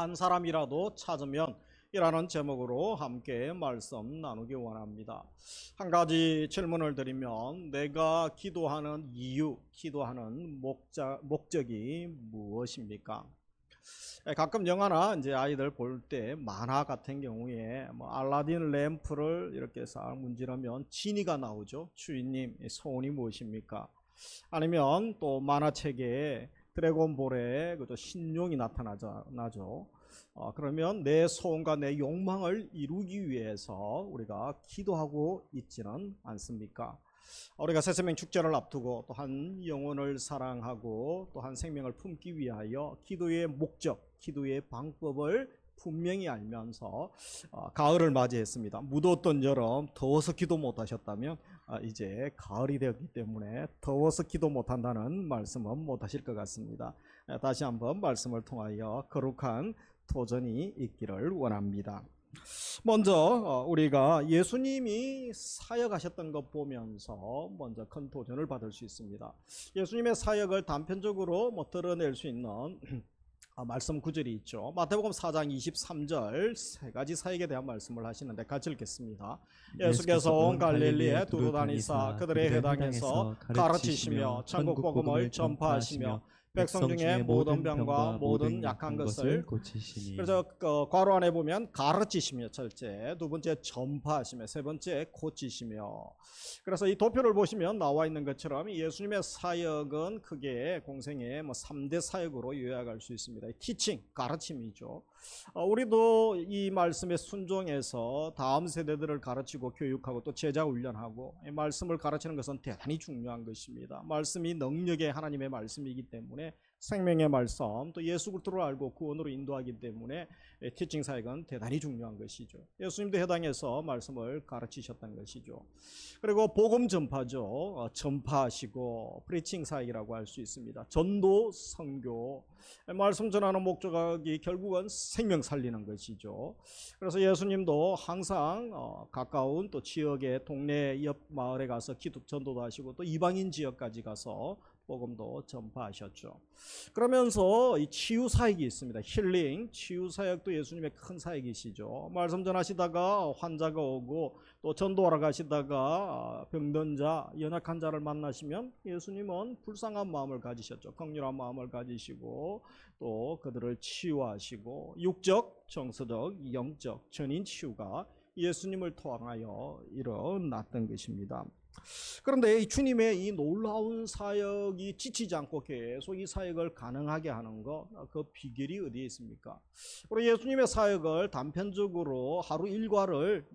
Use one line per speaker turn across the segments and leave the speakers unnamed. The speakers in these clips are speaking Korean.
한 사람이라도 찾으면 이라는 제목으로 함께 말씀 나누기 원합니다. 한 가지 질문을 드리면 내가 기도하는 이유, 기도하는 목적이 무엇입니까? 가끔 영화나 이제 아이들 볼 때 만화 같은 경우에 알라딘 램프를 이렇게 싹 문지르면 지니가 나오죠. 주인님 소원이 무엇입니까? 아니면 또 만화책에 드래곤볼에 그저 신용이 나타나죠. 그러면 내 소원과 내 욕망을 이루기 위해서 우리가 기도하고 있지는 않습니까? 우리가 새생명 축제를 앞두고 또 한 영혼을 사랑하고 또 한 생명을 품기 위하여 기도의 목적, 기도의 방법을 분명히 알면서 가을을 맞이했습니다. 무더웠던 여름 더워서 기도 못하셨다면 이제 가을이 되었기 때문에 더워서 기도 못한다는 말씀은 못하실 것 같습니다. 다시 한번 말씀을 통하여 거룩한 도전이 있기를 원합니다. 먼저 우리가 예수님이 사역하셨던 것 보면서 먼저 큰 도전을 받을 수 있습니다. 예수님의 사역을 단편적으로 드러낼 수 있는 말씀 구절이 있죠. 마태복음 4장 23절 세 가지 사역에 대한 말씀을 하시는데 같이 읽겠습니다. 예수께서 온 갈릴리에 두루 다니사 그들의 회당에서 가르치시며 천국 복음을 전파하시며 백성 중에 모든 병과 모든 약한 것을 고치시니. 그래서 괄호 안에 보면 가르치시며 첫째, 두 번째 전파하시며 세 번째 고치시며. 그래서 이 도표를 보시면 나와 있는 것처럼 예수님의 사역은 크게 공생의 3대 사역으로 요약할 수 있습니다. 티칭, 가르침이죠. 우리도 이 말씀에 순종해서 다음 세대들을 가르치고 교육하고 또 제자 훈련하고 이 말씀을 가르치는 것은 대단히 중요한 것입니다. 말씀이 능력의 하나님의 말씀이기 때문에 생명의 말씀 또 예수 그리스도를 알고 구원으로 인도하기 때문에 티칭 사역은 대단히 중요한 것이죠. 예수님도 해당해서 말씀을 가르치셨던 것이죠. 그리고 복음 전파죠. 전파하시고 프리칭 사역이라고 할 수 있습니다. 전도 선교 말씀 전하는 목적이 결국은 생명 살리는 것이죠. 그래서 예수님도 항상 가까운 또 지역의 동네 옆 마을에 가서 기도 전도도 하시고 또 이방인 지역까지 가서 복음도 전파하셨죠. 그러면서 이 치유 사역이 있습니다. 힐링, 치유 사역도 예수님의 큰 사역이시죠. 말씀 전하시다가 환자가 오고 또 전도하러 가시다가 병든 자, 연약한 자를 만나시면 예수님은 불쌍한 마음을 가지셨죠. 긍휼한 마음을 가지시고 또 그들을 치유하시고 육적, 정서적, 영적, 전인 치유가 예수님을 통하여 일어났던 것입니다. 그런데 이 주님의 이 놀라운 사역이 지치지 않고 계속 이 사역을 가능하게 하는 것, 그 비결이 어디에 있습니까? 우리 예수님의 사역을 단편적으로 하루 일과를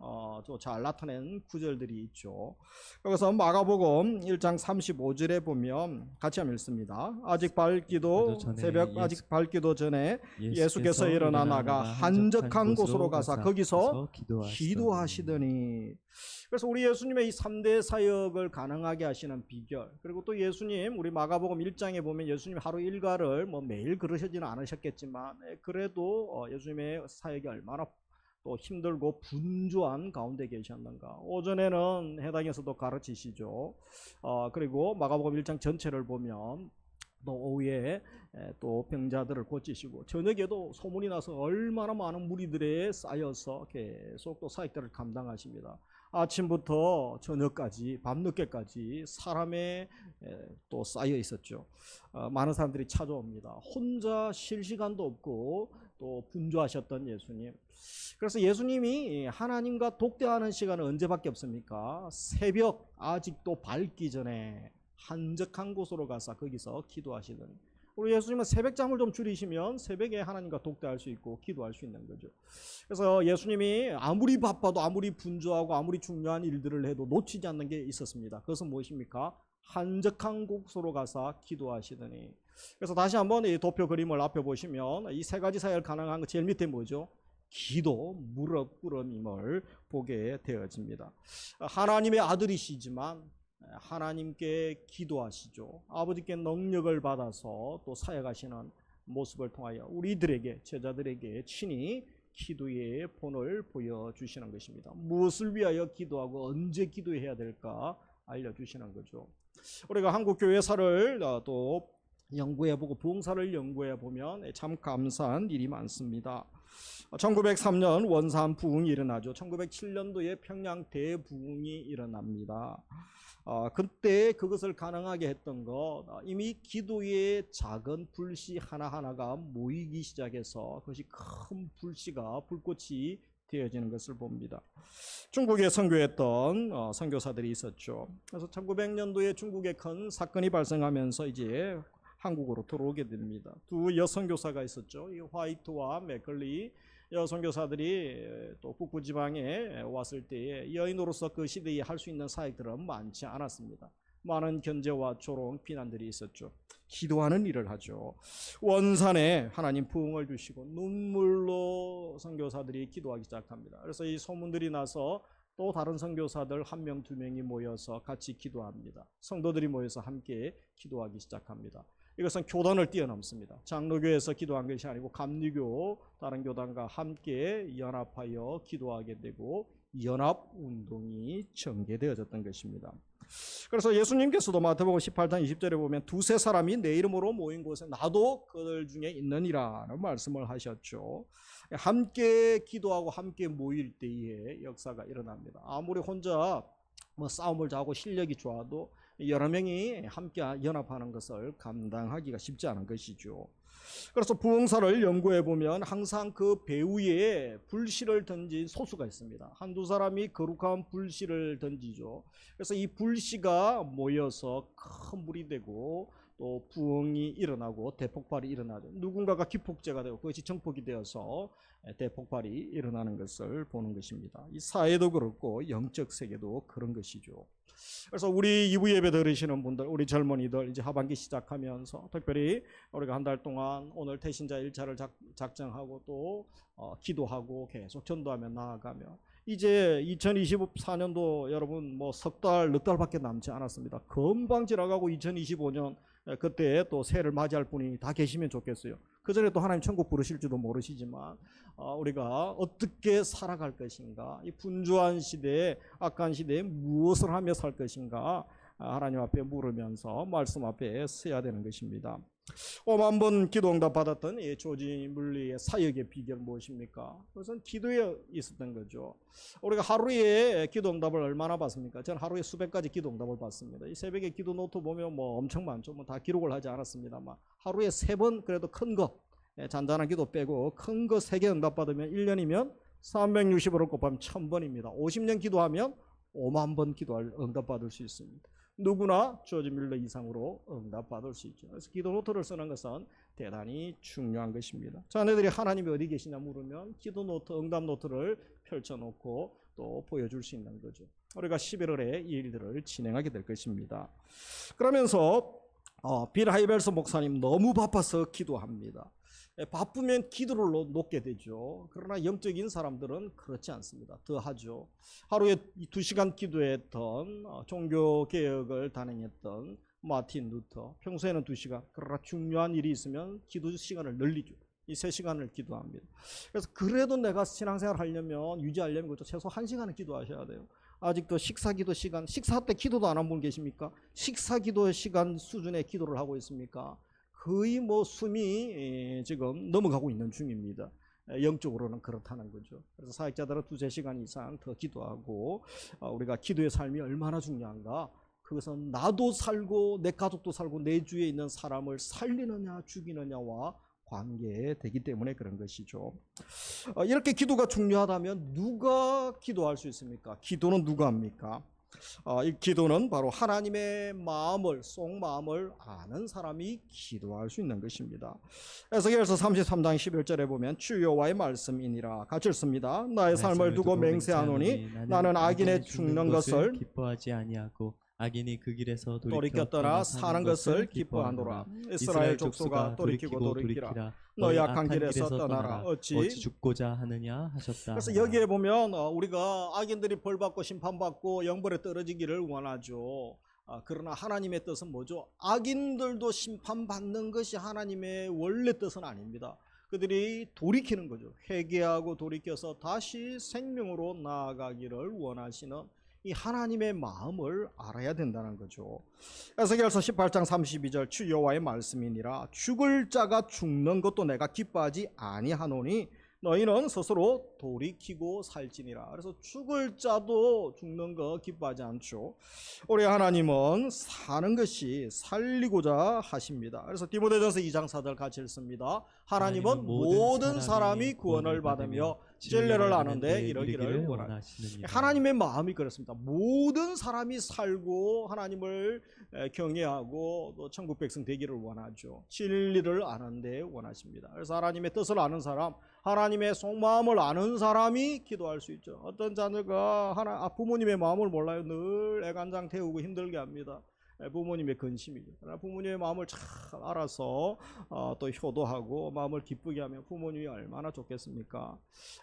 잘 나타낸 구절들이 있죠. 여기서 마가복음 1장 35절에 보면 같이 한번 읽습니다. 아직 밝기도 전에 예수께서 일어나 나가 한적한 곳으로 가사 거기서 기도하시더니. 그래서 우리 예수님의 이 3대 사역을 가능하게 하시는 비결, 그리고 또 예수님 우리 마가복음 1장에 보면 예수님 하루 일과를 매일 그러시지는 않으셨겠지만 그래도 예수님의 사역이 얼마나 또 힘들고 분주한 가운데 계셨는가. 오전에는 해당에서도 가르치시죠. 그리고 마가복음 1장 전체를 보면 또 오후에 또 병자들을 고치시고 저녁에도 소문이 나서 얼마나 많은 무리들에 쌓여서 계속 또 사역들을 감당하십니다. 아침부터 저녁까지 밤늦게까지 사람에 또 쌓여 있었죠. 많은 사람들이 찾아옵니다. 혼자 쉴 시간도 없고 또 분주하셨던 예수님. 그래서 예수님이 하나님과 독대하는 시간은 언제밖에 없습니까? 새벽 아직도 밝기 전에 한적한 곳으로 가서 거기서 기도하시던. 우리 예수님은 새벽잠을 좀 줄이시면 새벽에 하나님과 독대할 수 있고 기도할 수 있는 거죠. 그래서 예수님이 아무리 바빠도 아무리 분주하고 아무리 중요한 일들을 해도 놓치지 않는 게 있었습니다. 그것은 무엇입니까? 한적한 곳으로 가서 기도하시더니. 그래서 다시 한번 이 도표 그림을 앞에 보시면 이 세 가지 사역을 가능한 거 제일 밑에 뭐죠? 기도, 무릎 꿇음임을 보게 되어집니다. 하나님의 아들이시지만 하나님께 기도하시죠. 아버지께 능력을 받아서 또 사역하시는 모습을 통하여 우리들에게, 제자들에게 친히 기도의 본을 보여주시는 것입니다. 무엇을 위하여 기도하고 언제 기도해야 될까 알려주시는 거죠. 우리가 한국 교회사를 또 연구해보고 부흥사를 연구해보면 참 감사한 일이 많습니다. 1903년 원산 부흥이 일어나죠. 1907년도에 평양 대부흥이 일어납니다. 그때 그것을 가능하게 했던 것, 이미 기도의 작은 불씨 하나하나가 모이기 시작해서 그것이 큰 불씨가 불꽃이 되어지는 것을 봅니다. 중국에 선교했던 선교사들이 있었죠. 그래서 1900년도에 중국에 큰 사건이 발생하면서 이제 한국으로 들어오게 됩니다. 두 여선교사가 있었죠. 이 화이트와 맥컬리 여선교사들이 또 북부 지방에 왔을 때에 여인으로서 그 시대에 할 수 있는 사역들은 많지 않았습니다. 많은 견제와 조롱, 비난들이 있었죠. 기도하는 일을 하죠. 원산에 하나님 부흥을 주시고 눈물로 선교사들이 기도하기 시작합니다. 그래서 이 소문들이 나서 또 다른 선교사들 1명, 2명이 모여서 같이 기도합니다. 성도들이 모여서 함께 기도하기 시작합니다. 이것은 교단을 뛰어넘습니다. 장로교에서 기도한 것이 아니고 감리교 다른 교단과 함께 연합하여 기도하게 되고 연합운동이 전개되어졌던 것입니다. 그래서 예수님께서도 마태복음 18장 20절에 보면 두세 사람이 내 이름으로 모인 곳에 나도 그들 중에 있느니라는 말씀을 하셨죠. 함께 기도하고 함께 모일 때에 역사가 일어납니다. 아무리 혼자 싸움을 잘하고 실력이 좋아도 여러 명이 함께 연합하는 것을 감당하기가 쉽지 않은 것이죠. 그래서 부흥사를 연구해 보면 항상 그 배후에 불씨를 던진 소수가 있습니다. 한두 사람이 거룩한 불씨를 던지죠. 그래서 이 불씨가 모여서 큰 불이 되고 또 부흥이 일어나고 대폭발이 일어나죠. 누군가가 기폭제가 되고 그것이 정폭이 되어서 대폭발이 일어나는 것을 보는 것입니다. 이 사회도 그렇고 영적 세계도 그런 것이죠. 그래서 우리 2부 예배 들으시는 분들, 우리 젊은이들 이제 하반기 시작하면서 특별히 우리가 한 달 동안 오늘 태신자 1차를 작정하고 또 기도하고 계속 전도하며 나아가며 이제 2024년도 여러분 뭐 석 달, 넉 달밖에 남지 않았습니다. 금방 지나가고 2025년 그때 또 새해를 맞이할 분이 다 계시면 좋겠어요. 그 전에 또 하나님 천국 부르실지도 모르시지만 우리가 어떻게 살아갈 것인가, 이 분주한 시대에 악한 시대에 무엇을 하며 살 것인가 하나님 앞에 물으면서 말씀 앞에 서야 되는 것입니다. 5만 번 기도 응답 받았던 이 조지 물리의 사역의 비결 무엇입니까? 그것은 기도에 있었던 거죠. 우리가 하루에 기도 응답을 얼마나 받습니까? 저는 하루에 수백 가지 기도 응답을 받습니다. 이 새벽에 기도 노트 보면 뭐 엄청 많죠. 뭐 다 기록을 하지 않았습니다만 하루에 3번 그래도 큰 거, 잔잔한 기도 빼고 큰 거 3개 응답 받으면 1년이면 365를 곱하면 1000번입니다. 50년 기도하면 5만 번 기도할 응답 받을 수 있습니다. 누구나 조지 밀러 이상으로 응답받을 수 있죠. 그래서 기도 노트를 쓰는 것은 대단히 중요한 것입니다. 자녀들이 하나님이 어디 계시냐 물으면 기도 노트, 응답 노트를 펼쳐놓고 또 보여줄 수 있는 거죠. 우리가 11월에 이 일들을 진행하게 될 것입니다. 그러면서 빌 하이벨스 목사님 너무 바빠서 기도합니다. 바쁘면 기도를 놓게 되죠. 그러나 영적인 사람들은 그렇지 않습니다. 더 하죠. 하루에 2시간 기도했던 종교개혁을 단행했던 마틴 루터, 평소에는 2시간, 그러나 중요한 일이 있으면 기도 시간을 늘리죠. 이 3시간을 기도합니다. 그래서 그래도 내가 신앙생활 하려면 유지하려면 그렇죠. 최소 1시간은 기도하셔야 돼요. 아직도 식사기도 시간, 식사 때 기도도 안 한 분 계십니까? 식사기도 시간 수준의 기도를 하고 있습니까? 거의 뭐 숨이 지금 넘어가고 있는 중입니다. 영적으로는 그렇다는 거죠. 그래서 사역자들은 2-3시간 이상 더 기도하고 우리가 기도의 삶이 얼마나 중요한가, 그것은 나도 살고 내 가족도 살고 내 주위에 있는 사람을 살리느냐 죽이느냐와 관계되기 때문에 그런 것이죠. 이렇게 기도가 중요하다면 누가 기도할 수 있습니까? 기도는 누가 합니까? 이 기도는 바로 하나님의 마음을, 속마음을 아는 사람이 기도할 수 있는 것입니다. 에스겔서 33장 11절에 보면 주 여호와의 말씀이니라 같이 읽습니다. 나의 삶을 두고 맹세하노니 나는 악인의 죽는 것을
기뻐하지 아니하고 악인이 그 길에서
돌이켜 떠나 사는 것을 기뻐하노라. 이스라엘 족속아 돌이키고 돌이키라. 너희 악한 길에서 떠나라. 어찌
죽고자 하느냐 하셨다.
그래서 여기에 보면 우리가 악인들이 벌받고 심판받고 영벌에 떨어지기를 원하죠. 그러나 하나님의 뜻은 뭐죠? 악인들도 심판받는 것이 하나님의 원래 뜻은 아닙니다. 그들이 돌이키는 거죠. 회개하고 돌이켜서 다시 생명으로 나아가기를 원하시는 이 하나님의 마음을 알아야 된다는 거죠. 에스겔서 18장 32절 주 여호와의 말씀이니라 죽을 자가 죽는 것도 내가 기뻐하지 아니하노니 너희는 스스로 돌이키고 살지니라. 그래서 죽을 자도 죽는 거 기뻐하지 않죠. 우리 하나님은 사는 것이 살리고자 하십니다. 그래서 디모데전서 2장 4절 같이 읽습니다. 하나님은 모든 사람이 구원을 받으며 진리를 아는데 이르기를 원하시느니라. 하나님의 마음이 그렇습니다. 모든 사람이 살고 하나님을 경외하고 또 천국 백성 되기를 원하죠. 진리를 아는데 원하십니다. 그래서 하나님의 뜻을 아는 사람, 하나님의 속마음을 아는 사람이 기도할 수 있죠. 어떤 자녀가 부모님의 마음을 몰라요. 늘 애간장 태우고 힘들게 합니다. 부모님의 근심이죠. 그러나 부모님의 마음을 잘 알아서 또 효도하고 마음을 기쁘게 하면 부모님이 얼마나 좋겠습니까?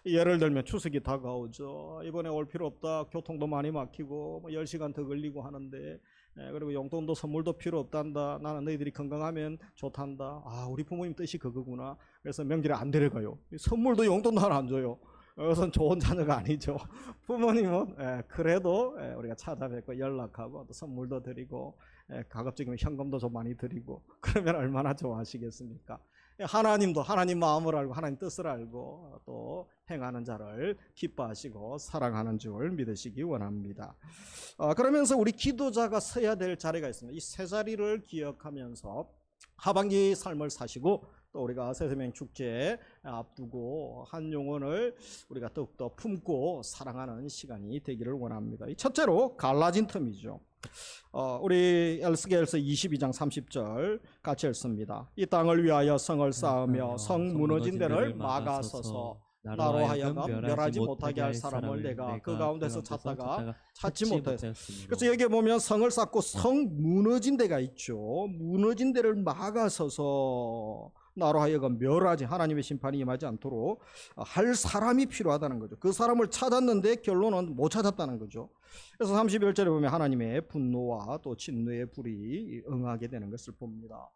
예를 들면 추석이 다가오죠. 이번에 올 필요 없다. 교통도 많이 막히고 10시간 더 걸리고 하는데 그리고 용돈도 선물도 필요 없단다. 나는 너희들이 건강하면 좋단다. 우리 부모님 뜻이 그거구나. 그래서 명절에 안 데려가요. 선물도 용돈도 하나 안 줘요. 그것은 좋은 자녀가 아니죠. 부모님은 그래도 우리가 찾아뵙고 연락하고 또 선물도 드리고 가급적이면 현금도 좀 많이 드리고 그러면 얼마나 좋아하시겠습니까? 하나님도 하나님 마음을 알고 하나님 뜻을 알고 또 행하는 자를 기뻐하시고 사랑하는 줄 믿으시기 원합니다. 그러면서 우리 기도자가 서야 될 자리가 있습니다. 이 세 자리를 기억하면서 하반기 삶을 사시고 또 우리가 새세명 축제 앞두고 한 영혼을 우리가 더욱더 품고 사랑하는 시간이 되기를 원합니다. 첫째로 갈라진 틈이죠. 우리 에스겔서 22장 30절 같이 읽습니다. 이 땅을 위하여 성을 쌓으며 성 무너진 데를 막아서서 나로 하여금 멸하지 못하게 할 사람을 내가 그 가운데서 찾다가 찾지 못했습니다. 그래서 여기 보면 성을 쌓고 성 무너진 데가 있죠. 무너진 데를 막아서서 나로 하여금 멸하지 하나님의 심판이 임하지 않도록 할 사람이 필요하다는 거죠. 그 사람을 찾았는데 결론은 못 찾았다는 거죠. 그래서 31절에 보면 하나님의 분노와 또 진노의 불이 응하게 되는 것을 봅니다.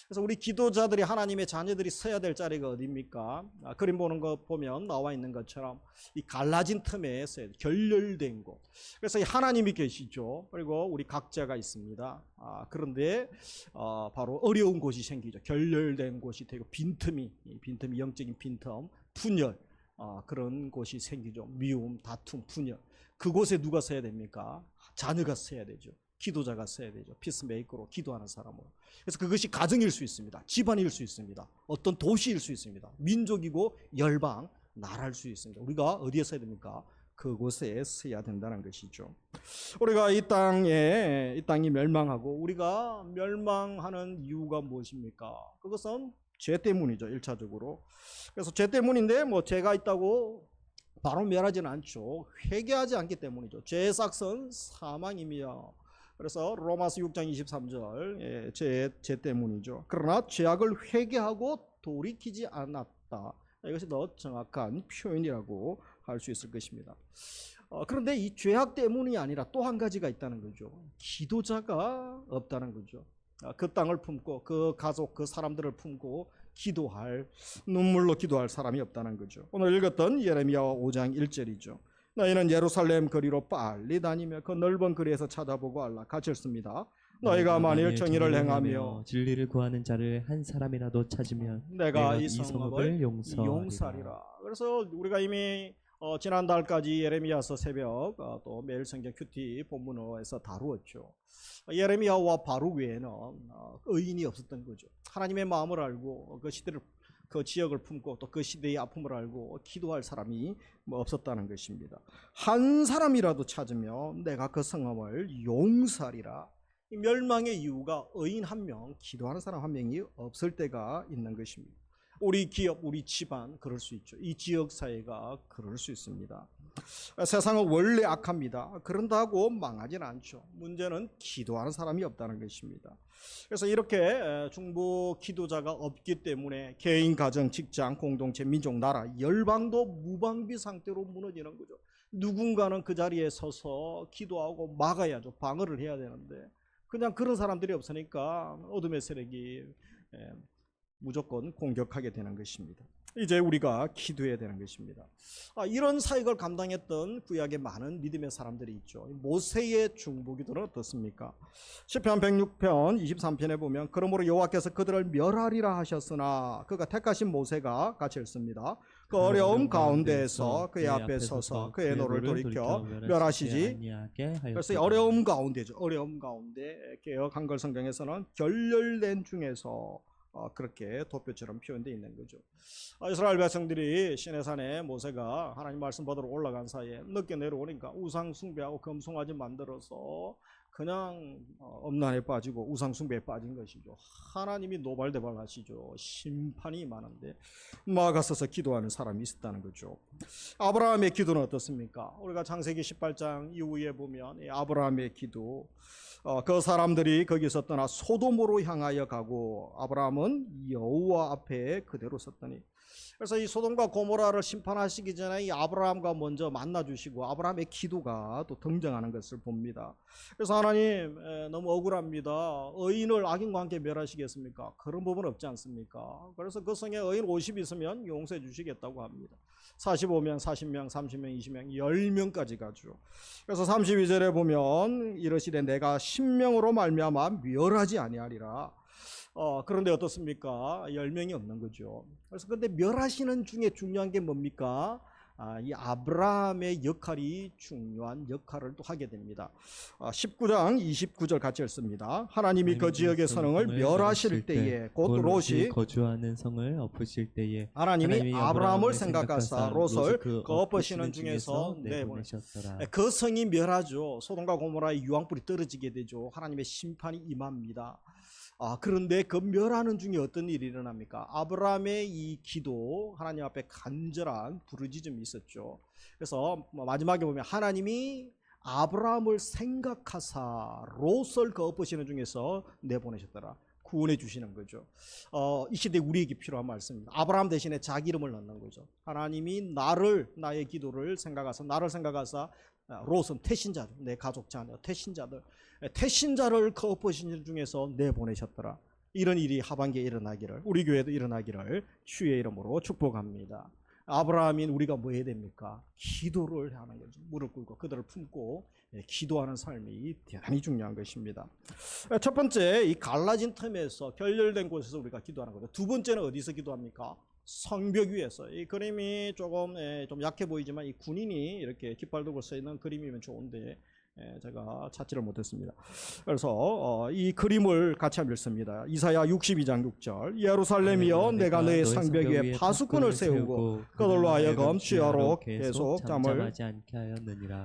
그래서 우리 기도자들이 하나님의 자녀들이 서야 될 자리가 어디입니까? 그림 보는 거 보면 나와 있는 것처럼 이 갈라진 틈에 서야 돼. 결렬된 곳. 그래서 하나님이 계시죠. 그리고 우리 각자가 있습니다. 그런데 바로 어려운 곳이 생기죠. 결렬된 곳이 되고 빈틈이 영적인 빈틈, 분열 그런 곳이 생기죠. 미움, 다툼, 분열. 그곳에 누가 서야 됩니까? 자녀가 서야 되죠. 기도자가 서야 되죠. 피스메이커로 기도하는 사람으로. 그래서 그것이 가정일 수 있습니다. 집안일 수 있습니다. 어떤 도시일 수 있습니다. 민족이고 열방, 나라일 수 있습니다. 우리가 어디에 서야 됩니까? 그곳에 서야 된다는 것이죠. 우리가 이 땅이 멸망하고 우리가 멸망하는 이유가 무엇입니까? 그것은 죄 때문이죠. 1차적으로. 그래서 죄 때문인데 죄가 있다고 바로 멸하지는 않죠. 회개하지 않기 때문이죠. 죄의 삭은 사망이며 그래서 로마서 6장 23절 죄 때문이죠. 그러나 죄악을 회개하고 돌이키지 않았다. 이것이 더 정확한 표현이라고 할 수 있을 것입니다. 그런데 이 죄악 때문이 아니라 또 한 가지가 있다는 거죠. 기도자가 없다는 거죠. 그 땅을 품고 그 가족 그 사람들을 품고 눈물로 기도할 사람이 없다는 거죠. 오늘 읽었던 예레미야 5장 1절이죠. 너희는 예루살렘 거리로 빨리 다니며 그 넓은 거리에서 찾아보고 알라. 같이 읽습니다. 너희가 만일 정의를 행하며
진리를 구하는 자를 한 사람이라도 찾으면
내가 이 성읍을 용서하리라. 그래서 우리가 이미 지난달까지 예레미야서 새벽 또 매일 성경 큐티 본문에서 다루었죠. 예레미야와 바룩 외에는 의인이 없었던 거죠. 하나님의 마음을 알고 그 지역을 품고 또 그 시대의 아픔을 알고 기도할 사람이 없었다는 것입니다. 한 사람이라도 찾으면 내가 그 성읍을 용서하리라. 이 멸망의 이유가 의인 한 명, 기도하는 사람 한 명이 없을 때가 있는 것입니다. 우리 기업, 우리 집안 그럴 수 있죠. 이 지역 사회가 그럴 수 있습니다. 세상은 원래 악합니다. 그런다고 망하지는 않죠. 문제는 기도하는 사람이 없다는 것입니다. 그래서 이렇게 중보 기도자가 없기 때문에 개인, 가정, 직장, 공동체, 민족, 나라, 열방도 무방비 상태로 무너지는 거죠. 누군가는 그 자리에 서서 기도하고 막아야죠. 방어를 해야 되는데 그냥 그런 사람들이 없으니까 어둠의 세력이 무조건 공격하게 되는 것입니다. 이제 우리가 기도해야 되는 것입니다. 이런 사역을 감당했던 구약의 많은 믿음의 사람들이 있죠. 모세의 중보기도는 어떻습니까? 시편 106편 23편에 보면 그러므로 여호와께서 그들을 멸하리라 하셨으나 그가 택하신 모세가 같이 읽습니다. 그 어려움 가운데에서 그의 앞에 서서 그의 노를 돌이켜 멸하시지. 그래서 어려움 가운데죠. 어려움 가운데 개역 한글 성경에서는 결렬된 중에서 그렇게 도표처럼 표현되어 있는 거죠. 이스라엘 백성들이 시내산에 모세가 하나님 말씀 받으러 올라간 사이에 늦게 내려오니까 우상 숭배하고 금송아지 만들어서 그냥 엄난에 빠지고 우상 숭배에 빠진 것이죠. 하나님이 노발대발하시죠. 심판이 임하는데 막아서서 기도하는 사람이 있었다는 거죠. 아브라함의 기도는 어떻습니까? 우리가 창세기 18장 이후에 보면 아브라함의 기도, 그 사람들이 거기서 떠나 소돔으로 향하여 가고 아브라함은 여호와 앞에 그대로 섰더니, 그래서 이 소돔과 고모라를 심판하시기 전에 이 아브라함과 먼저 만나주시고 아브라함의 기도가 또 등장하는 것을 봅니다. 그래서 하나님 너무 억울합니다. 의인을 악인과 함께 멸하시겠습니까? 그런 부분 없지 않습니까? 그래서 그 성에 의인 50 있으면 용서해 주시겠다고 합니다. 45명, 40명, 30명, 20명, 10명까지 가죠. 그래서 32절에 보면 이르시되 내가 10명으로 말미암아 멸하지 아니하리라. 그런데 어떻습니까? 10명이 없는 거죠. 그래서 근데 멸하시는 중에 중요한 게 뭡니까? 이 아브라함의 역할이 중요한 역할을 또 하게 됩니다. 19장 29절 같이 읽습니다. 하나님이 그 지역의 선흥을 멸하실 때에 곧 롯이
거주하는 성을 엎으실 때에
하나님이 아브라함을 생각하사 롯을 그 엎으시는 중에서
내보내셨더라.
그 성이 멸하죠. 소돔과 고모라의 유황불이 떨어지게 되죠. 하나님의 심판이 임합니다. 그런데 그 멸하는 중에 어떤 일이 일어납니까? 아브라함의 이 기도, 하나님 앞에 간절한 부르짖음이 있었죠. 그래서 마지막에 보면 하나님이 아브라함을 생각하사 롯을 그 엎으시는 중에서 내보내셨더라. 구원해 주시는 거죠. 이 시대 우리에게 필요한 말씀입니다. 아브라함 대신에 자기 이름을 넣는 거죠. 하나님이 나의 기도를 생각하사, 나를 생각하사 롯은 태신자들, 내 가족 자녀 태신자를 그 엎으신 중에서 내보내셨더라. 이런 일이 하반기에 일어나기를, 우리 교회도 일어나기를 주의 이름으로 축복합니다. 아브라함인 우리가 뭐 해야 됩니까? 기도를 하는 거죠. 무릎 꿇고 그들을 품고 기도하는 삶이 대단히 중요한 것입니다. 첫 번째, 이 갈라진 틈에서 결렬된 곳에서 우리가 기도하는 거죠. 두 번째는 어디서 기도합니까? 성벽 위에서. 이 그림이 조금 좀 약해 보이지만 이 군인이 이렇게 깃발 들고 서 있는 그림이면 좋은데 제가 찾지를 못했습니다. 그래서 이 그림을 같이 한번 읽습니다. 이사야 62장 6절. 예루살렘이여 내가 너의 성벽 위에 파수꾼을 세우고 그들로 하여금 주야로 계속 잠을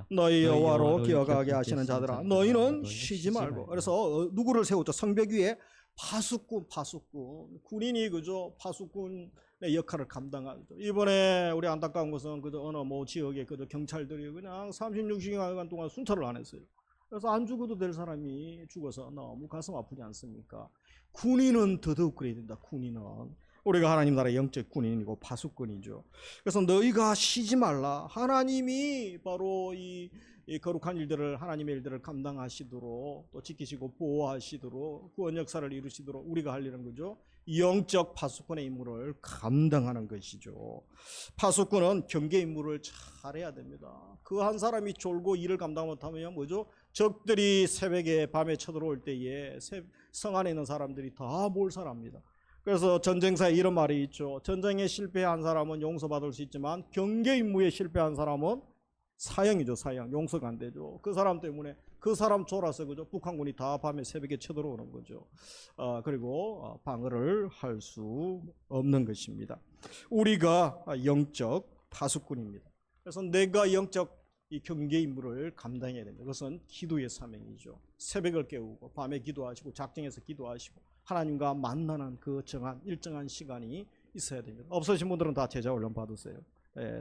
너희 여호와로 기억하게 하시는 자들아 너희는 쉬지 말고. 그래서 누구를 세우죠? 성벽 위에 파수꾼. 군인이 그죠? 파수꾼의 역할을 감당하죠. 이번에 우리 안타까운 것은 그저 어느 지역에 그저 경찰들이 그냥 36시간 동안 순찰을 안 했어요. 그래서 안 죽어도 될 사람이 죽어서 너무 가슴 아프지 않습니까? 군인은 더더욱 그래야 된다. 군인은 우리가 하나님 나라의 영적 군인이고 파수꾼이죠. 그래서 너희가 쉬지 말라. 하나님이 바로 이 거룩한 일들을, 하나님의 일들을 감당하시도록 또 지키시고 보호하시도록 구원 역사를 이루시도록 우리가 할 일은 거죠. 영적 파수꾼의 임무를 감당하는 것이죠. 파수꾼은 경계 임무를 잘해야 됩니다. 그 한 사람이 졸고 일을 감당 못하면 뭐죠? 적들이 새벽에 밤에 쳐들어올 때에 성 안에 있는 사람들이 다 몰살합니다. 그래서 전쟁사에 이런 말이 있죠. 전쟁에 실패한 사람은 용서받을 수 있지만 경계 임무에 실패한 사람은 사형이죠. 사형. 용서가 안 되죠. 그 사람 때문에 그 사람 졸아서 그죠? 북한군이 다 밤에 새벽에 쳐들어오는 거죠. 그리고 방어를 할 수 없는 것입니다. 우리가 영적 파수꾼입니다. 그래서 내가 영적 이 경계 임무를 감당해야 됩니다. 그것은 기도의 사명이죠. 새벽을 깨우고 밤에 기도하시고 작정해서 기도하시고 하나님과 만나는 그 일정한 시간이 있어야 됩니다. 없으신 분들은 다 제자 훈련 받으세요.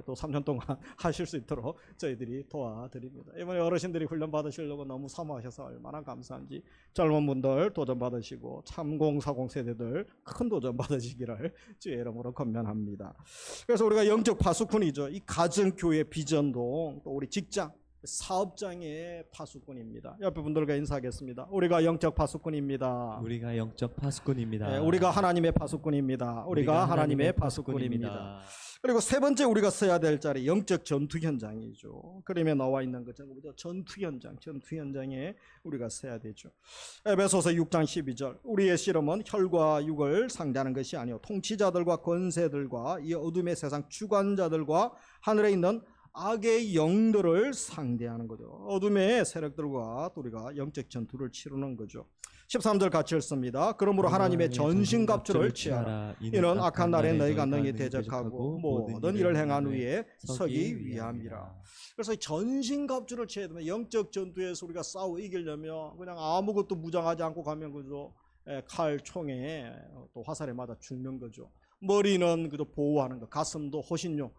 또 3년 동안 하실 수 있도록 저희들이 도와드립니다. 이번에 어르신들이 훈련 받으시려고 너무 사모하셔서 얼마나 감사한지 젊은 분들 도전 받으시고 3040 세대들 큰 도전 받으시기를 주의 이름으로 권면합니다. 그래서 우리가 영적 파수꾼이죠. 이 가정, 교회, 비전동, 또 우리 직장, 사업장의 파수꾼입니다. 옆에 분들과 인사하겠습니다. 우리가 영적 파수꾼입니다.
우리가 영적 파수꾼입니다.
네, 우리가 하나님의 파수꾼입니다. 우리가 하나님의 파수꾼입니다. 그리고 세 번째 우리가 써야 될 자리 영적 전투 현장이죠. 그림에 나와 있는 것처럼 전투 현장에 우리가 서야 되죠. 에베소서 6장 12절 우리의 씨름은 혈과 육을 상대하는 것이 아니요 통치자들과 권세들과 이 어둠의 세상 주관자들과 하늘에 있는 악의 영들을 상대하는 거죠. 어둠의 세력들과 또 우리가 영적 전투를 치르는 거죠. 13절 같이 읽습니다. 그러므로 하나님의 전신갑주를 취하라. 이는 악한 날에 너희가 능히 대적하고 모든 일을 행한 후에 서기 위함이라. 그래서 이 전신갑주를 취해야 되면 영적 전투에서 우리가 싸워 이기려면 그냥 아무것도 무장하지 않고 가면 그죠. 칼, 총에 또 화살에 맞아 죽는 거죠. 머리는 그저 보호하는 것, 가슴도 호신용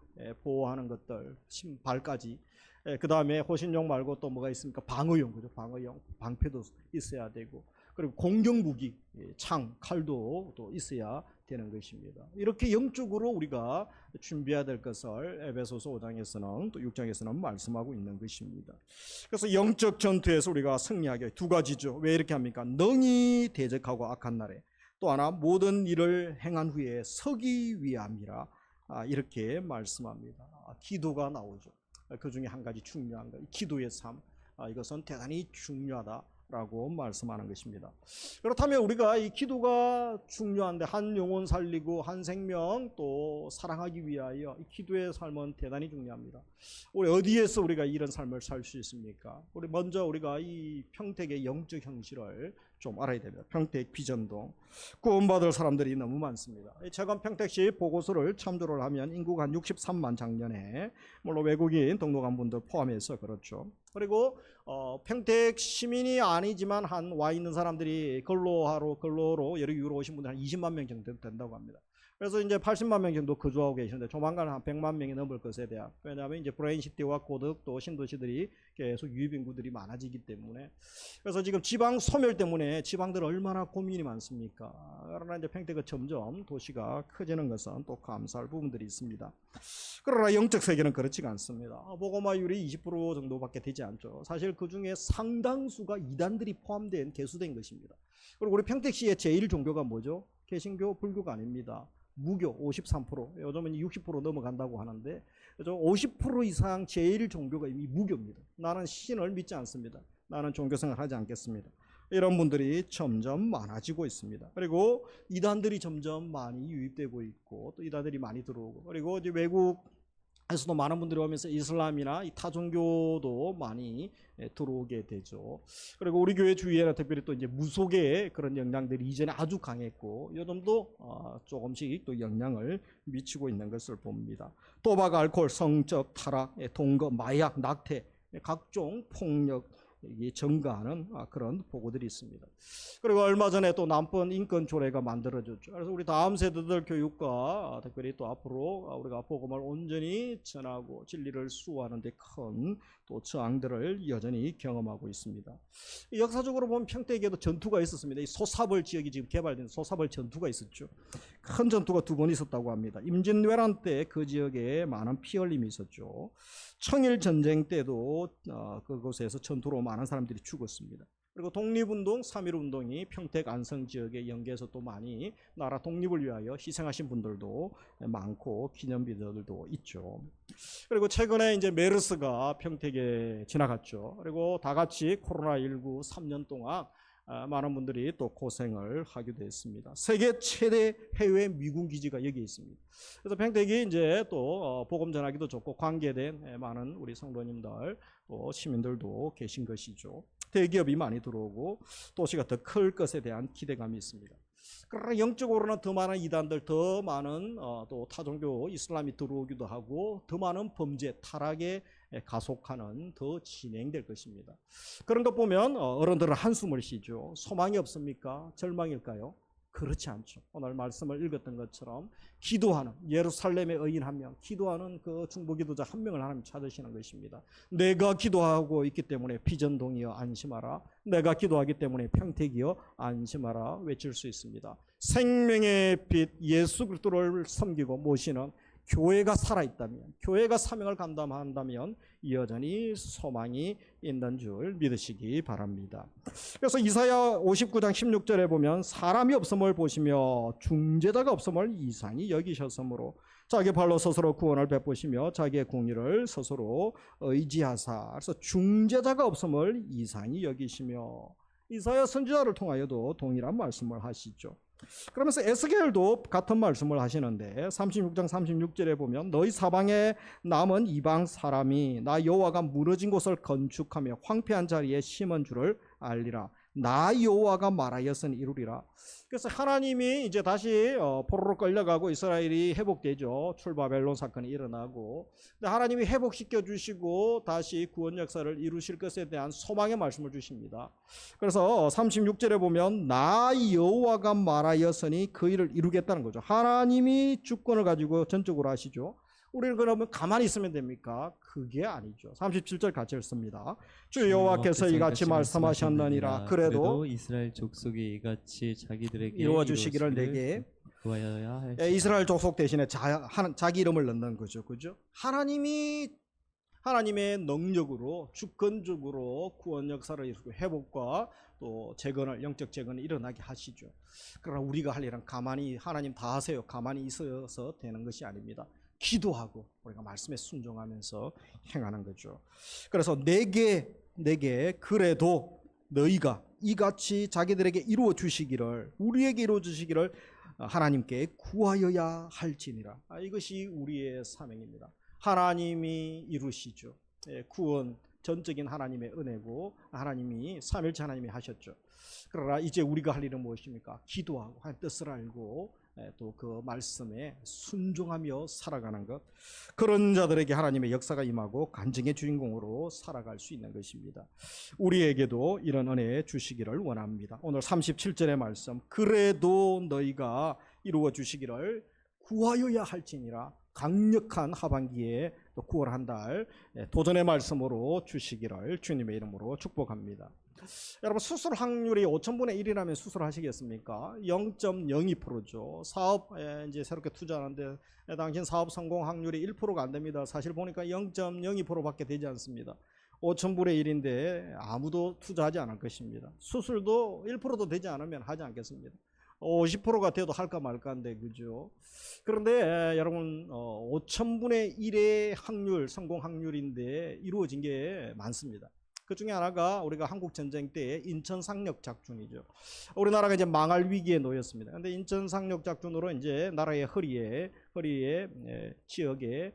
보호하는 것들, 발까지. 그 다음에 호신용 말고 또 뭐가 있습니까? 방어용, 그죠? 방어용, 방패도 있어야 되고, 그리고 공격무기, 창, 칼도 또 있어야 되는 것입니다. 이렇게 영적으로 우리가 준비해야 될 것을 에베소서 5장에서는 또 6장에서는 말씀하고 있는 것입니다. 그래서 영적 전투에서 우리가 승리하게 두 가지죠. 왜 이렇게 합니까? 능히 대적하고 악한 날에. 또 하나 모든 일을 행한 후에 서기 위함이라 이렇게 말씀합니다. 기도가 나오죠. 그 중에 한 가지 중요한 것, 기도의 삶. 이것은 대단히 중요하다라고 말씀하는 것입니다. 그렇다면 우리가 이 기도가 중요한데 한 영혼 살리고 한 생명 또 사랑하기 위하여 이 기도의 삶은 대단히 중요합니다. 우리 어디에서 우리가 이런 삶을 살 수 있습니까? 우리 먼저 우리가 이 평택의 영적 현실을 좀 알아야 됩니다. 평택 비전동 구원받을 사람들이 너무 많습니다. 최근 평택시 보고서를 참조를 하면 인구가 한 63만 작년에 물론 외국인 등록한 분들 포함해서 그렇죠. 그리고 평택 시민이 아니지만 한 와 있는 사람들이 근로로 여러 이유로 오신 분들 한 20만 명 정도 된다고 합니다. 그래서 이제 80만 명 정도 거주하고 계시는데 조만간 한 100만 명이 넘을 것에 대한, 왜냐하면 이제 브레인시티와 고덕 또 신도시들이 계속 유입 인구들이 많아지기 때문에. 그래서 지금 지방 소멸 때문에 지방들 얼마나 고민이 많습니까? 그러나 이제 평택은 점점 도시가 커지는 것은 또 감사할 부분들이 있습니다. 그러나 영적 세계는 그렇지가 않습니다. 복음화율이 20% 정도밖에 되지 않죠. 사실 그 중에 상당수가 이단들이 포함된 개수된 것입니다. 그리고 우리 평택시의 제1 종교가 뭐죠? 개신교, 불교가 아닙니다. 무교 53%, 요즘은 60% 넘어간다고 하는데 50% 이상 제1 종교가 이미 무교입니다. 나는 신을 믿지 않습니다. 나는 종교생활 하지 않겠습니다. 이런 분들이 점점 많아지고 있습니다. 그리고 이단들이 점점 많이 유입되고 있고 또 이단들이 많이 들어오고, 그리고 이제 외국에서도 많은 분들이 오면서 이슬람이나 이 타종교도 많이 들어오게 되죠. 그리고 우리 교회 주위에는 특별히 또 이제 무속의 그런 영향들이 이전에 아주 강했고 요즘도 조금씩 또 영향을 미치고 있는 것을 봅니다. 도박, 알코올, 성적 타락, 동거, 마약, 낙태, 각종 폭력 증가하는 그런 보고들이 있습니다. 그리고 얼마 전에 또 남번 인권 조례가 만들어졌죠. 그래서 우리 다음 세대들 교육과 특별히 또 앞으로 우리가 복음을 온전히 전하고 진리를 수호하는 데 큰 또 저항들을 여전히 경험하고 있습니다. 역사적으로 보면 평택에도 전투가 있었습니다. 이 소사벌 지역이 지금 개발된 소사벌 전투가 있었죠. 큰 전투가 2번 있었다고 합니다. 임진왜란 때 그 지역에 많은 피 흘림이 있었죠. 청일 전쟁 때도 그곳에서 전투로 많은 사람들이 죽었습니다. 그리고 독립운동, 3.1운동이 평택 안성 지역에 연계해서 또 많이 나라 독립을 위하여 희생하신 분들도 많고 기념비들도 있죠. 그리고 최근에 이제 메르스가 평택에 지나갔죠. 그리고 다 같이 코로나19 3년 동안 많은 분들이 또 고생을 하기도 했습니다. 세계 최대 해외 미군 기지가 여기 있습니다. 그래서 평택이 이제 또 복음 전하기도 좋고 관계된 많은 우리 성도님들 또 시민들도 계신 것이죠. 대기업이 많이 들어오고 도시가 더 클 것에 대한 기대감이 있습니다. 그러나 영적으로는 더 많은 이단들, 더 많은 또 타종교 이슬람이 들어오기도 하고 더 많은 범죄, 타락에 가속하는 더 진행될 것입니다. 그런 것 보면 어른들은 한숨을 쉬죠. 소망이 없습니까? 절망일까요? 그렇지 않죠. 오늘 말씀을 읽었던 것처럼 기도하는 예루살렘의 의인 한 명, 기도하는 그 중보기도자 한 명을 하나님 찾으시는 것입니다. 내가 기도하고 있기 때문에 비전동이여 안심하라. 내가 기도하기 때문에 평택이여 안심하라 외칠 수 있습니다. 생명의 빛 예수 그리스도를 섬기고 모시는 교회가 살아있다면, 교회가 사명을 감당한다면 여전히 소망이 있는 줄 믿으시기 바랍니다. 그래서 이사야 59장 16절에 보면 사람이 없음을 보시며 중재자가 없음을 이상히 여기셨으므로 자기 발로 스스로 구원을 베푸시며 자기의 공의를 스스로 의지하사, 그래서 중재자가 없음을 이상히 여기시며, 이사야 선지자를 통하여도 동일한 말씀을 하시죠. 그러면서 에스겔도 같은 말씀을 하시는데 36장 36절에 보면 너희 사방에 남은 이방 사람이 나 여호와가 무너진 곳을 건축하며 황폐한 자리에 심은 줄을 알리라. 나 여호와가 말하였으니 이루리라. 그래서 하나님이 이제 다시 포로로 끌려가고 이스라엘이 회복되죠. 출바벨론 사건이 일어나고, 근데 하나님이 회복시켜 주시고 다시 구원 역사를 이루실 것에 대한 소망의 말씀을 주십니다. 그래서 36절에 보면 나 여호와가 말하였으니 그 일을 이루겠다는 거죠. 하나님이 주권을 가지고 전적으로 하시죠. 우리는 그러면 가만히 있으면 됩니까? 그게 아니죠. 37절 같이 읽습니다. 주 여호와께서 이같이 말씀하셨느니라. 그래도
이스라엘 족속이 이같이 자기들에게
이루어 주시기를 내게
구하여야 할
이스라엘 족속 대신에 자기 이름을 넣는 거죠. 그죠? 하나님의 능력으로 주권적으로 구원 역사를 이루고 회복과 또 재건을, 영적 재건을 일어나게 하시죠. 그러나 우리가 할 일은 가만히, 하나님 다 하세요, 가만히 있어서 되는 것이 아닙니다. 기도하고 우리가 말씀에 순종하면서 행하는 거죠. 그래서 내게 그래도 너희가 이같이 자기들에게 이루어 주시기를, 우리에게 이루어 주시기를 하나님께 구하여야 할지니라. 이것이 우리의 사명입니다. 하나님이 이루시죠. 구원 전적인 하나님의 은혜고 하나님이 삼일체 하나님이 하셨죠. 그러나 이제 우리가 할 일은 무엇입니까? 기도하고 하나님 뜻을 알고 또 그 말씀에 순종하며 살아가는 것, 그런 자들에게 하나님의 역사가 임하고 간증의 주인공으로 살아갈 수 있는 것입니다. 우리에게도 이런 은혜 주시기를 원합니다. 오늘 37절의 말씀, 그래도 너희가 이루어 주시기를 구하여야 할지니라. 강력한 하반기에 또 9월 한 달 도전의 말씀으로 주시기를 주님의 이름으로 축복합니다. 여러분, 수술 확률이 5,000분의 1이라면 수술하시겠습니까? 0.02%죠. 사업에 이제 새롭게 투자하는데 당신 사업 성공 확률이 1%가 안 됩니다. 사실 보니까 0.02%밖에 되지 않습니다. 5,000분의 1인데 아무도 투자하지 않을 것입니다. 수술도 1%도 되지 않으면 하지 않겠습니다. 50%가 돼도 할까 말까인데, 그죠? 그런데 여러분, 5,000분의 1의 확률, 성공 확률인데 이루어진 게 많습니다. 그 중에 하나가 우리가 한국 전쟁 때 인천 상륙 작전이죠. 우리나라가 이제 망할 위기에 놓였습니다. 그런데 인천 상륙 작전으로 이제 나라의 허리에 지역에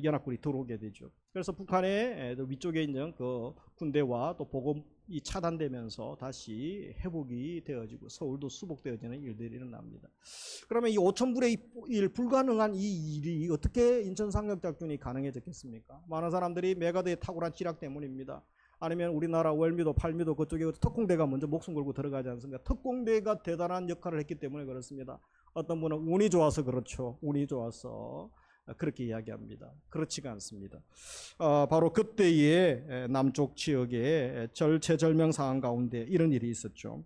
연합군이 들어오게 되죠. 그래서 북한의 위쪽에 있는 그 군대와 또 보급이 차단되면서 다시 회복이 되어지고 서울도 수복되어지는 일들이 일어납니다. 그러면 이 5,000분의 1 불가능한 이 일이 어떻게 인천 상륙 작전이 가능해졌겠습니까? 많은 사람들이 메가드의 탁월한 지략 때문입니다. 아니면 우리나라 월미도, 팔미도 그쪽에 특공대가 먼저 목숨 걸고 들어가지 않습니까? 특공대가 대단한 역할을 했기 때문에 그렇습니다. 어떤 분은 운이 좋아서 그렇죠. 운이 좋아서 그렇게 이야기합니다. 그렇지가 않습니다. 바로 그때의 남쪽 지역의 절체절명 상황 가운데 이런 일이 있었죠.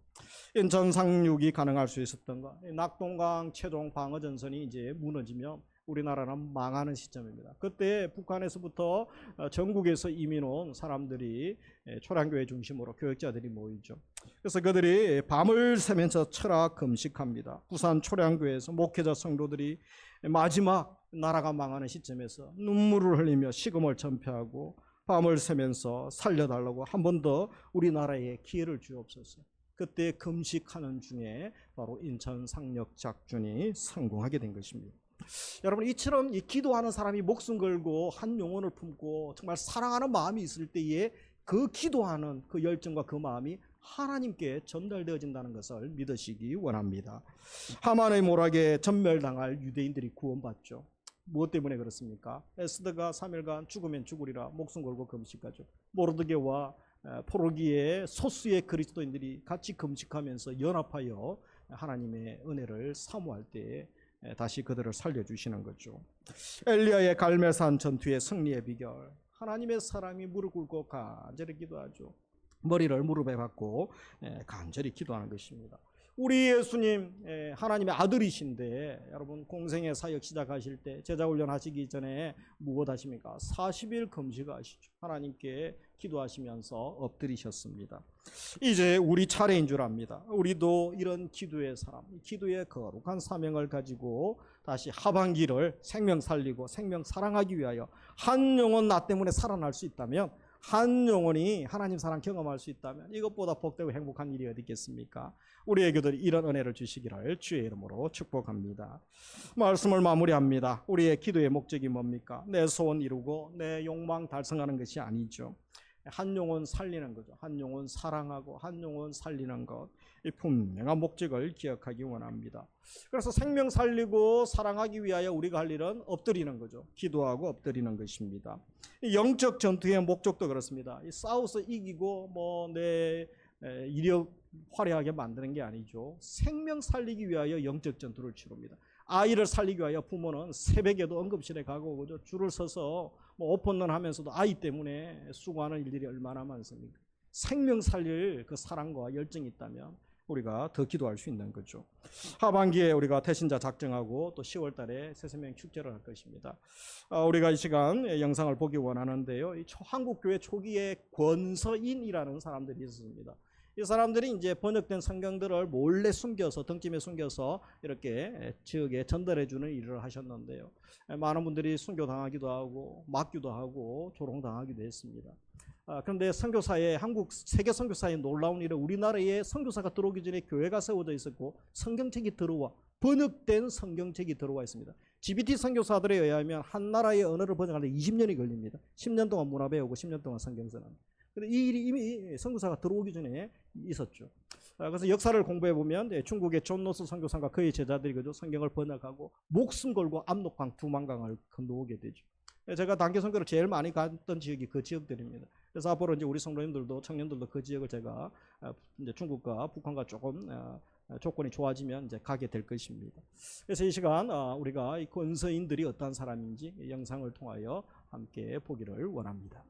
인천 상륙이 가능할 수 있었던 것, 낙동강 최종 방어 전선이 이제 무너지면 우리나라는 망하는 시점입니다. 그때 북한에서부터 전국에서 이민 온 사람들이 초량교회 중심으로 교역자들이 모이죠. 그래서 그들이 밤을 새면서 철학 금식합니다. 부산 초량교회에서 목회자 성도들이 마지막 나라가 망하는 시점에서 눈물을 흘리며 식음을 전폐하고 밤을 새면서 살려달라고 한 번 더 우리나라에 기회를 주옵소서. 그때 금식하는 중에 바로 인천 상륙 작전이 성공하게 된 것입니다. 여러분, 이처럼 이 기도하는 사람이 목숨 걸고 한 영혼을 품고 정말 사랑하는 마음이 있을 때에 그 기도하는 그 열정과 그 마음이 하나님께 전달되어진다는 것을 믿으시기 원합니다. 하만의 모락에 전멸당할 유대인들이 구원받죠. 무엇 때문에 그렇습니까? 에스더가 3일간 죽으면 죽으리라 목숨 걸고 금식하죠. 모르드게와 포로기의 소수의 그리스도인들이 같이 금식하면서 연합하여 하나님의 은혜를 사모할 때에 다시 그들을 살려주시는 거죠. 엘리야의 갈멜산 전투의 승리의 비결, 하나님의 사람이 무릎 꿇고 간절히 기도하죠. 머리를 무릎에 박고 간절히 기도하는 것입니다. 우리 예수님 하나님의 아들이신데 여러분 공생의 사역 시작하실 때 제자훈련 하시기 전에 무엇 하십니까? 40일 금식하시죠. 하나님께 기도하시면서 엎드리셨습니다. 이제 우리 차례인 줄 압니다. 우리도 이런 기도의 사람, 기도의 거룩한 사명을 가지고 다시 하반기를 생명 살리고 생명 사랑하기 위하여 한 영혼 나 때문에 살아날 수 있다면, 한 영혼이 하나님 사랑 경험할 수 있다면 이것보다 복되고 행복한 일이 어디 있겠습니까? 우리에게도 이런 은혜를 주시기를 주의 이름으로 축복합니다. 말씀을 마무리합니다. 우리의 기도의 목적이 뭡니까? 내 소원 이루고 내 욕망 달성하는 것이 아니죠. 한 영혼 살리는 거죠. 한 영혼 사랑하고 한 영혼 살리는 것, 이 분명한 목적을 기억하기 원합니다. 그래서 생명 살리고 사랑하기 위하여 우리가 할 일은 엎드리는 거죠. 기도하고 엎드리는 것입니다. 이 영적 전투의 목적도 그렇습니다. 이 싸워서 이기고 내 이력 화려하게 만드는 게 아니죠. 생명 살리기 위하여 영적 전투를 치릅니다. 아이를 살리기 위하여 부모는 새벽에도 응급실에 가고 그죠? 줄을 서서 오픈런 하면서도 아이 때문에 수고하는 일들이 얼마나 많습니까? 생명 살릴 그 사랑과 열정이 있다면 우리가 더 기도할 수 있는 거죠. 하반기에 우리가 태신자 작정하고 또 10월 달에 새생명 축제를 할 것입니다. 우리가 이 시간 영상을 보기 원하는데요. 이 한국교회 초기에 권서인이라는 사람들이 있었습니다. 이 사람들이 이제 번역된 성경들을 몰래 숨겨서 등짐에 숨겨서 이렇게 지역에 전달해 주는 일을 하셨는데요. 많은 분들이 순교당하기도 하고 맞기도 하고 조롱당하기도 했습니다. 그런데 선교사에 한국 세계 선교사에 놀라운 일은 우리나라에 선교사가 들어오기 전에 교회가 세워져 있었고 성경책이 들어와 번역된 성경책이 들어와 있습니다. GBT 선교사들에 의하면 한 나라의 언어를 번역하는데 20년이 걸립니다. 10년 동안 문화 배우고 10년 동안 성경 쓰는. 근데 이 일이 이미 선교사가 들어오기 전에 있었죠. 그래서 역사를 공부해 보면 중국의 존 노스 선교사가 그의 제자들이 그죠 성경을 번역하고 목숨 걸고 압록강 두만강을 건너오게 되죠. 제가 단기 선교를 제일 많이 갔던 지역이 그 지역들입니다. 그래서 앞으로 이제 우리 성도님들도 청년들도 그 지역을 제가 이제 중국과 북한과 조금 조건이 좋아지면 이제 가게 될 것입니다. 그래서 이 시간 우리가 이 권서인들이 어떤 사람인지 이 영상을 통하여 함께 보기를 원합니다.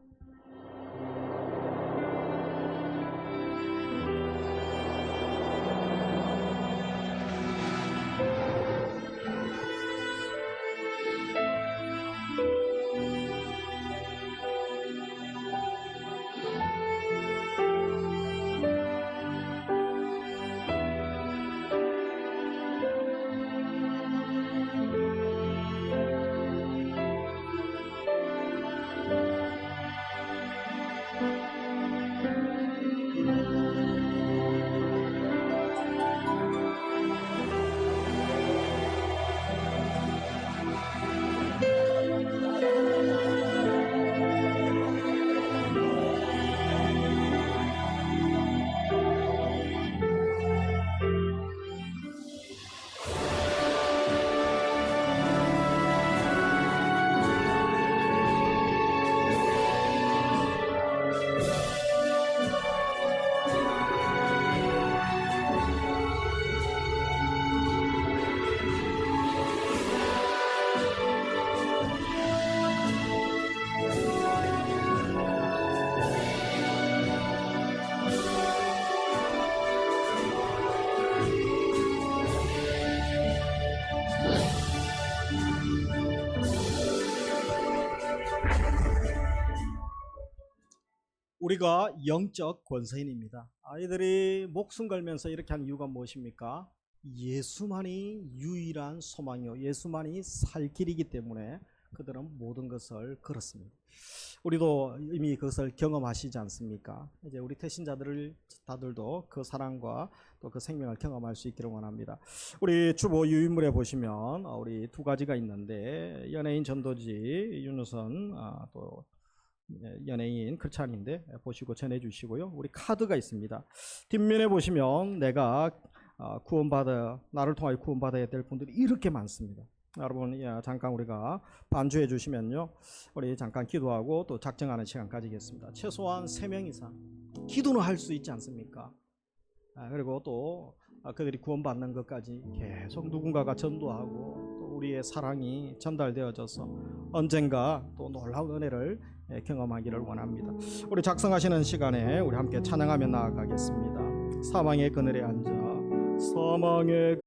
우리가 영적 권서인입니다. 아이들이 목숨 걸면서 이렇게 하는 이유가 무엇입니까? 예수만이 유일한 소망이요, 예수만이 살 길이기 때문에 그들은 모든 것을 걸었습니다. 우리도 이미 그것을 경험하시지 않습니까? 이제 우리 다들도 그 사랑과 또 그 생명을 경험할 수 있기를 원합니다. 우리 주보 유인물에 보시면 우리 두 가지가 있는데 연예인 전도지 윤우선 또 연예인 크찬인데 보시고 전해주시고요. 우리 카드가 있습니다. 뒷면에 보시면 내가 나를 통하여 구원받아야 될 분들이 이렇게 많습니다. 여러분 잠깐 우리가 반주해 주시면요, 우리 잠깐 기도하고 또 작정하는 시간 가지겠습니다. 최소한 3명 이상 기도는 할 수 있지 않습니까? 그리고 또 그들이 구원받는 것까지 계속 누군가가 전도하고 또 우리의 사랑이 전달되어져서 언젠가 또 놀라운 은혜를 경험하기를 원합니다. 우리 작성하시는 시간에 우리 함께 찬양하며 나아가겠습니다. 사망의 그늘에 앉아 사망의